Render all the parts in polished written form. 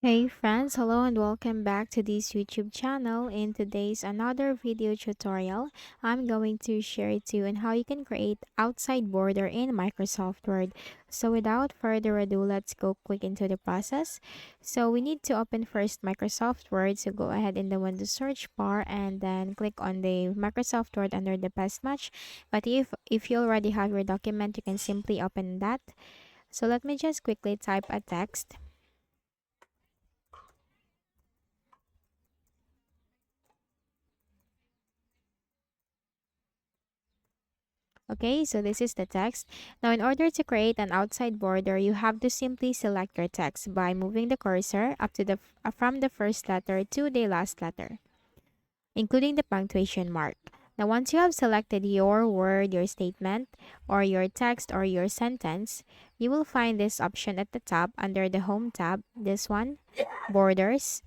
Hey friends, hello and welcome back to this YouTube channel. In today's another video tutorial, I'm going to share it to you on how you can create outside border in Microsoft Word. So without further ado, let's go quick into the process. So we need to open first Microsoft Word. So go ahead in the Windows search bar and then click on the Microsoft Word under the best match. But if you already have your document, you can simply open that. So let me just quickly type a text. Okay, so this is the text. Now, in order to create an outside border, you have to simply select your text by moving the cursor up to from the first letter to the last letter, including the punctuation mark. Now, once you have selected your word, your statement, or your text or your sentence, you will find this option at the top under the Home tab, this one, Borders.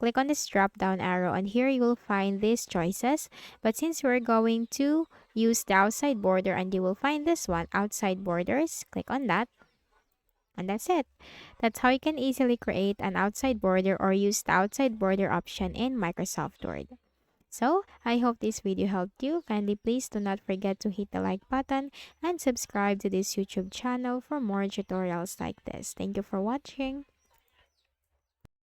Click on this drop down arrow and here you will find these choices. But since we're going to use the outside border and you will find this one, outside borders, click on that. And that's it. That's how you can easily create an outside border or use the outside border option in Microsoft Word. So, I hope this video helped you. Kindly please do not forget to hit the like button and subscribe to this YouTube channel for more tutorials like this. Thank you for watching.